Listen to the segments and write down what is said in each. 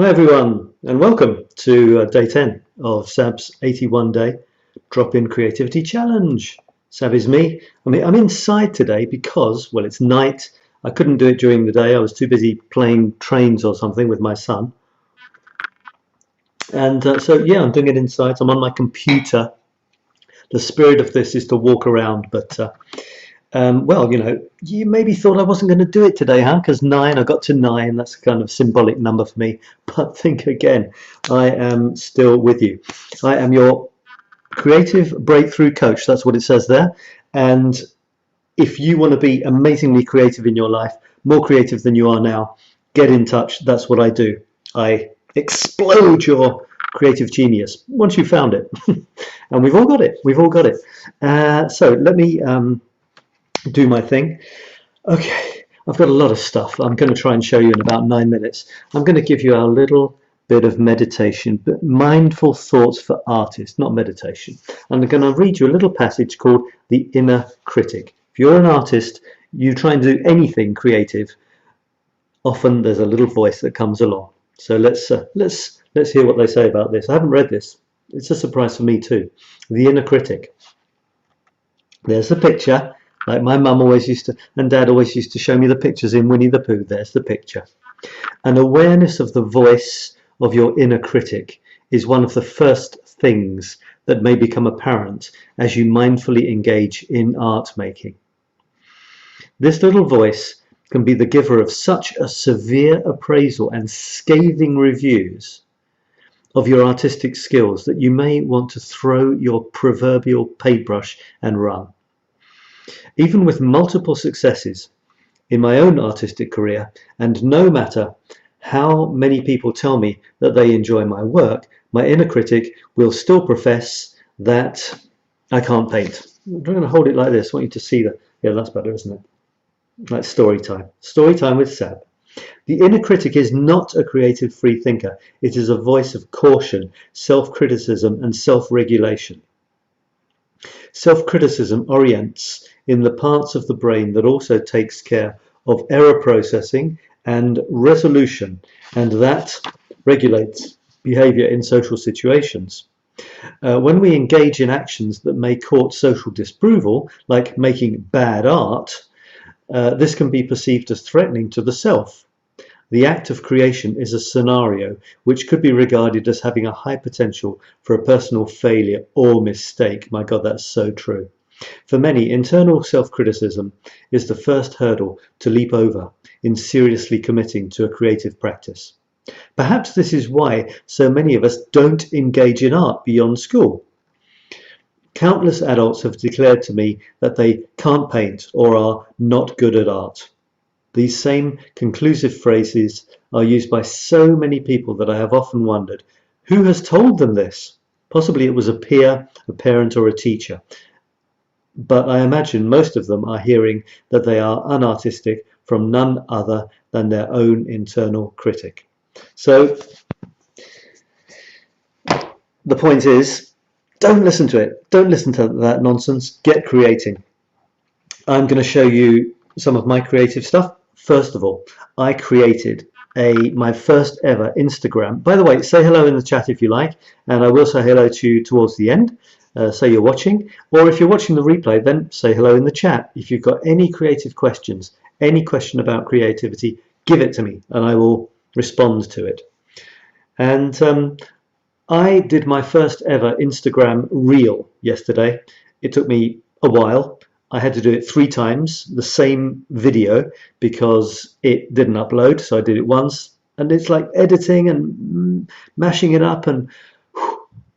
Hi everyone, and welcome to day 10 of Sab's 81-day drop-in creativity challenge. Sab is me. I'm inside today because, well, it's night. I couldn't do it during the day. I was too busy playing trains or something with my son. And so, yeah, I'm doing it inside. So I'm on my computer. The spirit of this is to walk around, but well, you maybe thought I wasn't going to do it today, huh? Because I got to 9. That's a kind of symbolic number for me. But think again, I am still with you. I am your creative breakthrough coach. That's what it says there. And if you want to be amazingly creative in your life, more creative than you are now, get in touch. That's what I do. I explode your creative genius once you've found it. And we've all got it. We've all got it. So let me do my thing. Okay, I've got a lot of stuff I'm going to try and show you in about 9 minutes. I'm going to give you a little bit of meditation, but mindful thoughts for artists, not meditation. I'm going to read you a little passage called The Inner Critic. If you're an artist, you try and do anything creative, often there's a little voice that comes along. So let's hear what they say about this. I haven't read this. It's a surprise for me too. The Inner Critic. There's the picture. Like my mum always used to, and dad always used to show me the pictures in Winnie the Pooh. There's the picture. An awareness of the voice of your inner critic is one of the first things that may become apparent as you mindfully engage in art making. This little voice can be the giver of such a severe appraisal and scathing reviews of your artistic skills that you may want to throw your proverbial paintbrush and run. Even with multiple successes in my own artistic career, and no matter how many people tell me that they enjoy my work, my inner critic will still profess that I can't paint. I'm going to hold it like this. I want you to see that. Yeah, that's better, isn't it? Like story time. Story time with Sab. The inner critic is not a creative free thinker. It is a voice of caution, self-criticism, and self-regulation. Self-criticism orients in the parts of the brain that also takes care of error processing and resolution, and that regulates behavior in social situations. When we engage in actions that may court social disapproval, like making bad art, this can be perceived as threatening to the self. The act of creation is a scenario which could be regarded as having a high potential for a personal failure or mistake. My God, that's so true. For many, internal self-criticism is the first hurdle to leap over in seriously committing to a creative practice. Perhaps this is why so many of us don't engage in art beyond school. Countless adults have declared to me that they can't paint or are not good at art. These same conclusive phrases are used by so many people that I have often wondered, who has told them this? Possibly it was a peer, a parent, or a teacher. But I imagine most of them are hearing that they are unartistic from none other than their own internal critic. So the point is, don't listen to it. Don't listen to that nonsense. Get creating. I'm going to show you some of my creative stuff. First of all, I created my first ever Instagram. By the way, say hello in the chat if you like, and I will say hello to you towards the end. Say you're watching, or if you're watching the replay, then say hello in the chat. If you've got any creative questions, any question about creativity, give it to me and I will respond to it. And I did my first ever Instagram reel yesterday. It took me a while. I had to do it 3 times, the same video, because it didn't upload. So I did it once, and it's like editing and mashing it up, and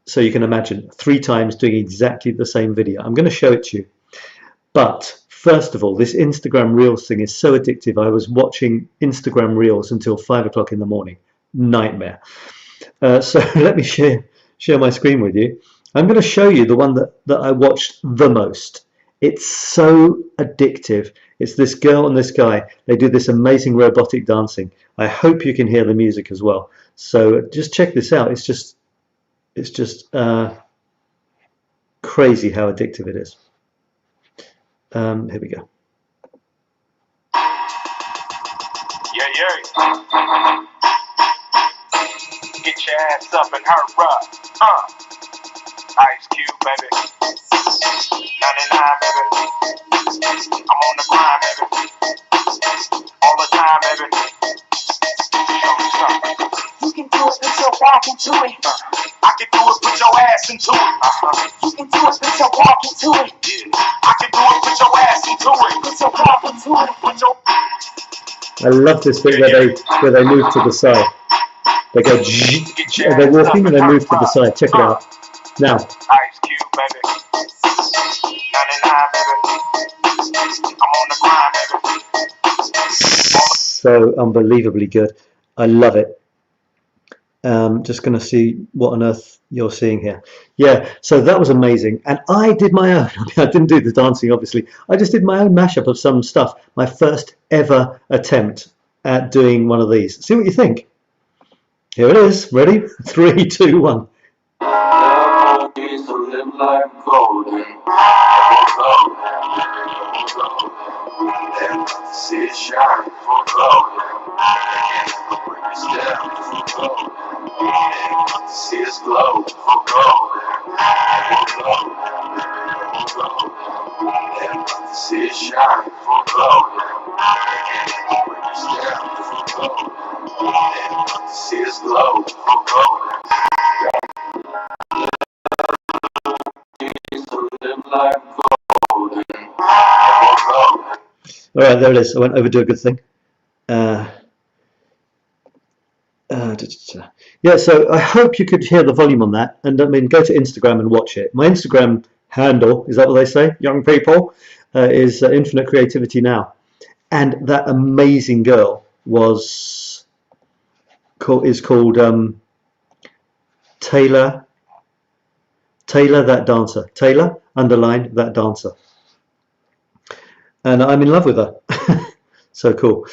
so you can imagine 3 times doing exactly the same video. I'm going to show it to you. But first of all, this Instagram Reels thing is so addictive. I was watching Instagram Reels until 5 o'clock in the morning. Nightmare. So let me share my screen with you. I'm going to show you the one that I watched the most. It's so addictive. It's this girl and this guy. They do this amazing robotic dancing. I hope you can hear the music as well. So just check this out. It's just crazy how addictive it is. Here we go. Yeah. Get your ass up and hurry up. Ice Cube, baby. 99, baby. I'm on the grind, baby. All the time, baby. You can do it, put your back into it. I can do it, put your ass into it. You can do it, put your back into it. I can do it, put your ass into it. Put your back into it. Put your... I love this bit where they move to the side. They go, they're walking and they move to the side. Check it out. Now. Ice Cube, baby. 99, baby. I'm on the grind, baby. So unbelievably good. I love it. Just going to see what on earth you're seeing here. Yeah, so that was amazing. And I did my own. I didn't do the dancing, obviously. I just did my own mashup of some stuff. My first ever attempt at doing one of these. See what you think. Here it is. Ready? 3, 2, 1. See it shine for gold. See it glow for gold. See it shine for gold. See it glow for gold. All right, there it is. I won't overdo a good thing. Yeah, so I hope you could hear the volume on that. And I mean, go to Instagram and watch it. My Instagram handle, is that what they say, young people, is Infinite Creativity Now. And that amazing girl is called Taylor That Dancer. Taylor _ That Dancer. And I'm in love with her. So cool.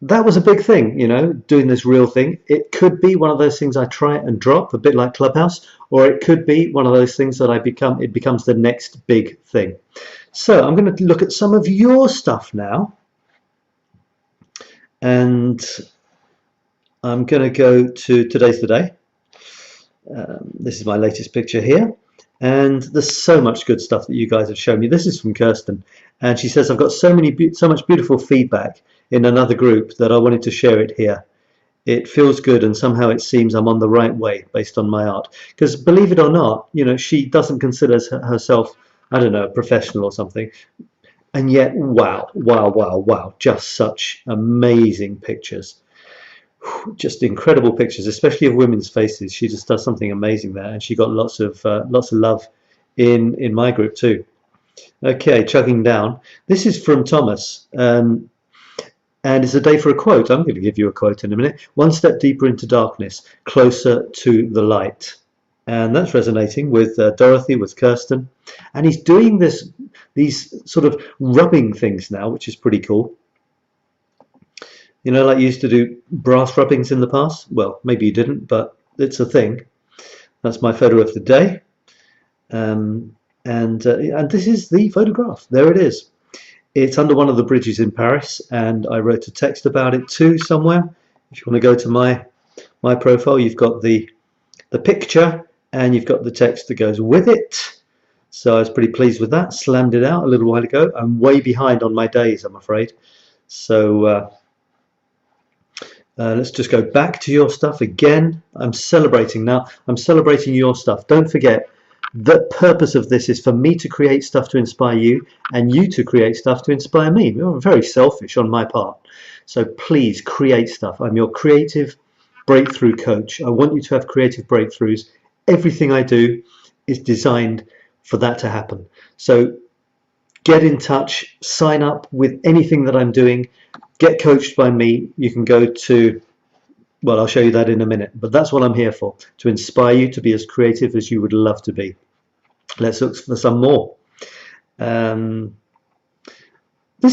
That was a big thing, you know, doing this real thing. It could be one of those things I try and drop, a bit like Clubhouse, or it could be one of those things that it becomes the next big thing. So I'm going to look at some of your stuff now. And I'm going to go to Today's the Day. This is my latest picture here. And there's so much good stuff that you guys have shown me. This is from Kirsten. And she says, I've got so much beautiful feedback in another group that I wanted to share it here. It feels good, and somehow it seems I'm on the right way based on my art. Because believe it or not, you know, she doesn't consider herself, I don't know, a professional or something. And yet, wow, wow, wow, wow, just such amazing pictures. Just incredible pictures, especially of women's faces. She just does something amazing there, and she got lots of love in my group too. Okay, chugging down. This is from Thomas, and it's a day for a quote. I'm going to give you a quote in a minute. One step deeper into darkness, closer to the light. And that's resonating with Dorothy, with Kirsten, and he's doing these sort of rubbing things now, which is pretty cool. You know, like you used to do brass rubbings in the past. Well, maybe you didn't, but it's a thing. That's my photo of the day. And this is the photograph. There it is. It's under one of the bridges in Paris, and I wrote a text about it too somewhere. If you want to go to my profile, you've got the picture and you've got the text that goes with it. So I was pretty pleased with that. Slammed it out a little while ago. I'm way behind on my days, I'm afraid. So let's just go back to your stuff again. I'm celebrating now. I'm celebrating your stuff. Don't forget, the purpose of this is for me to create stuff to inspire you, and you to create stuff to inspire me. You're very selfish on my part. So please create stuff. I'm your creative breakthrough coach. I want you to have creative breakthroughs. Everything I do is designed for that to happen. So get in touch, sign up with anything that I'm doing. Get coached by me. You can go to, well, I'll show you that in a minute, but that's what I'm here for, to inspire you to be as creative as you would love to be. Let's look for some more. This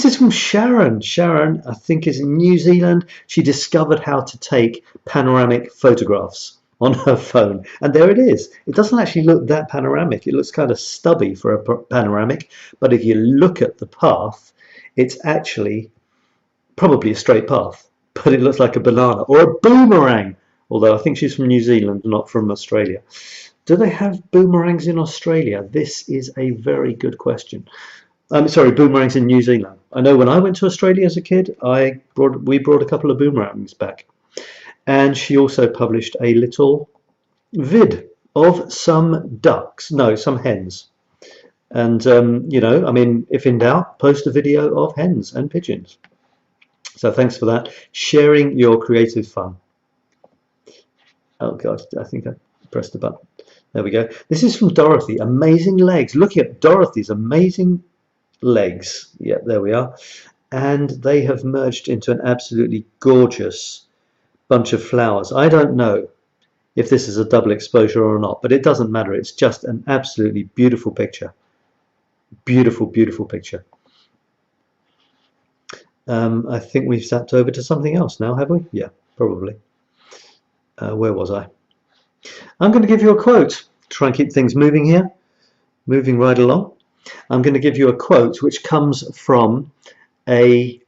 is from Sharon. Sharon, I think, is in New Zealand. She discovered how to take panoramic photographs on her phone, and there it is. It doesn't actually look that panoramic. It looks kind of stubby for a panoramic, but if you look at the path, it's actually probably a straight path, but it looks like a banana, or a boomerang, although I think she's from New Zealand, not from Australia. Do they have boomerangs in Australia? This is a very good question. Sorry, boomerangs in New Zealand. I know when I went to Australia as a kid, we brought a couple of boomerangs back. And she also published a little vid of some ducks, no, some hens. And, you know, I mean, if in doubt, post a video of hens and pigeons. So thanks for that. Sharing your creative fun. Oh, God, I think I pressed the button. There we go. This is from Dorothy. Amazing legs. Look at Dorothy's amazing legs. Yeah, there we are. And they have merged into an absolutely gorgeous bunch of flowers. I don't know if this is a double exposure or not, but it doesn't matter. It's just an absolutely beautiful picture. Beautiful, beautiful picture. I think we've zapped over to something else now, have we? Yeah, probably. Where was I? I'm going to give you a quote. Try and keep things moving here. Moving right along. I'm going to give you a quote which comes from a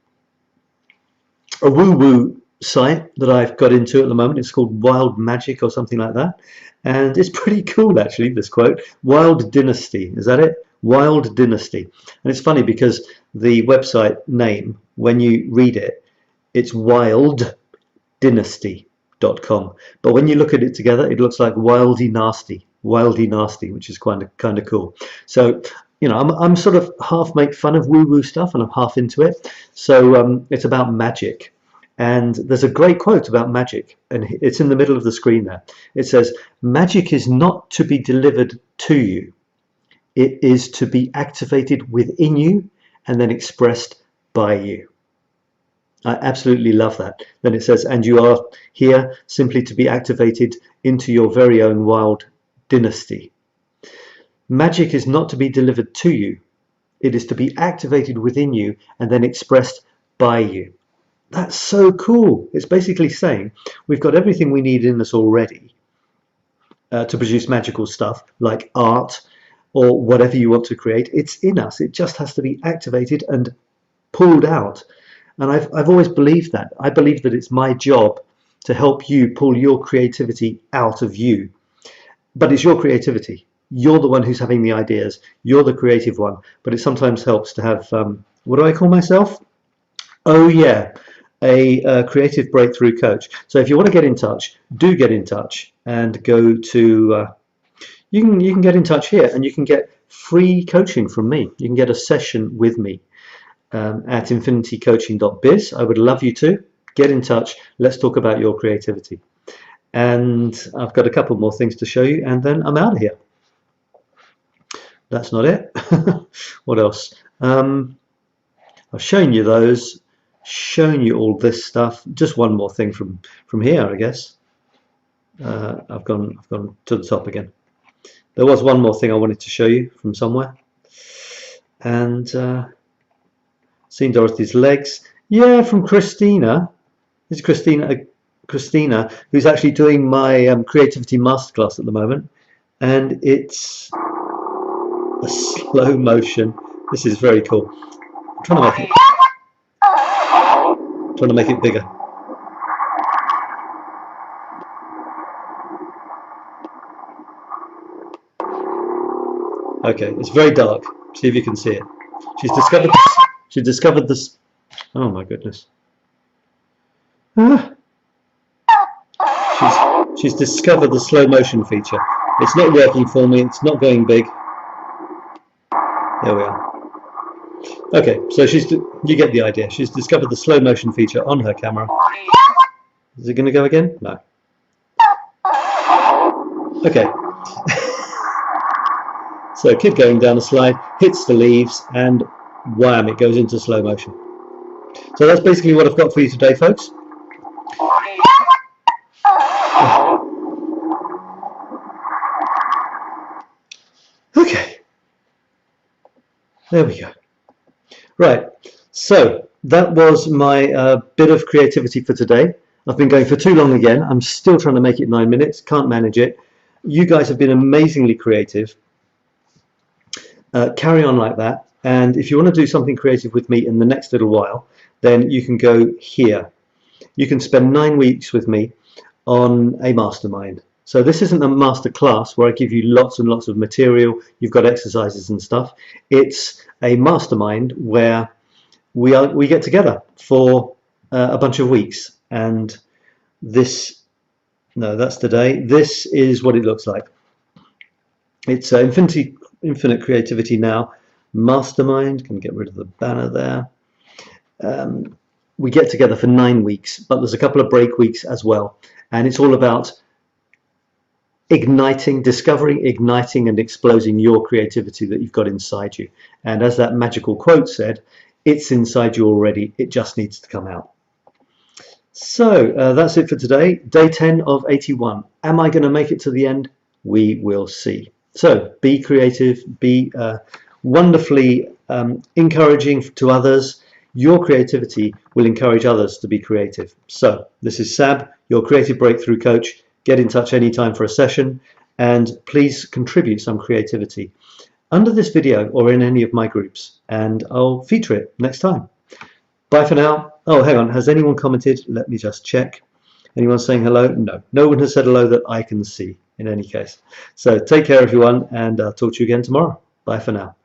woo-woo site that I've got into at the moment. It's called Wild Magic or something like that. And it's pretty cool, actually, this quote. Wild Dynasty. Is that it? Wild Dynasty. And it's funny because the website name, when you read it, it's wilddynasty.com. But when you look at it together, it looks like Wildy Nasty, which is kind of cool. So, you know, I'm sort of half make fun of woo-woo stuff and I'm half into it. So it's about magic. And there's a great quote about magic, and it's in the middle of the screen there. It says, "Magic is not to be delivered to you. It is to be activated within you and then expressed by you." I absolutely love that. Then it says, "And you are here simply to be activated into your very own wild dynasty." Magic is not to be delivered to you. It is to be activated within you and then expressed by you. That's so cool. It's basically saying we've got everything we need in us already to produce magical stuff like art or whatever you want to create. It's in us. It just has to be activated and pulled out. And I've always believed that. I believe that it's my job to help you pull your creativity out of you. But it's your creativity. You're the one who's having the ideas. You're the creative one. But it sometimes helps to have, what do I call myself? Oh, yeah. A creative breakthrough coach. So if you want to get in touch, do get in touch and go to you can get in touch here and you can get free coaching from me. You can get a session with me at infinitycoaching.biz. I would love you to get in touch. Let's talk about your creativity. And I've got a couple more things to show you and then I'm out of here. That's not it. What else? I've shown you those. Shown you all this stuff. Just one more thing from here, I guess. I've gone to the top again. There was one more thing I wanted to show you from somewhere, and seen Dorothy's legs. Yeah, from Christina. This is Christina, who's actually doing my creativity masterclass at the moment, and it's a slow motion. This is very cool. I'm trying to make it bigger. Okay, it's very dark. See if you can see it. She's discovered this. Oh my goodness. She's discovered the slow motion feature. It's not working for me. It's not going big. There we are. Okay, so you get the idea. She's discovered the slow motion feature on her camera. Is it going to go again? No. Okay. So kid going down a slide, hits the leaves, and wham, it goes into slow motion. So that's basically what I've got for you today, folks. Okay. There we go. Right, so that was my bit of creativity for today. I've been going for too long again. I'm still trying to make it 9 minutes. Can't manage it. You guys have been amazingly creative. Carry on like that. And if you want to do something creative with me in the next little while, then you can go here. you can spend 9 weeks with me on a mastermind. So this isn't a masterclass where I give you lots and lots of material, you've got exercises and stuff. It's a mastermind where we get together for a bunch of weeks, and this, no, that's today. This is what it looks like. It's Infinite Creativity Now Mastermind. Can get rid of the banner there. We get together for 9 weeks, but there's a couple of break weeks as well, and it's all about discovering, igniting and exploding your creativity that you've got inside you. And as that magical quote said, it's inside you already, it just needs to come out. So that's it for today, day 10 of 81. Am I going to make it to the end? We will see. So be creative, be wonderfully encouraging to others. Your creativity will encourage others to be creative. So this is Sab, your creative breakthrough coach. Get in touch anytime for a session, and please contribute some creativity under this video or in any of my groups, and I'll feature it next time. Bye for now. Oh, hang on, has anyone commented? Let me just check. Anyone saying hello? No, no one has said hello that I can see in any case. So take care everyone, and I'll talk to you again tomorrow. Bye for now.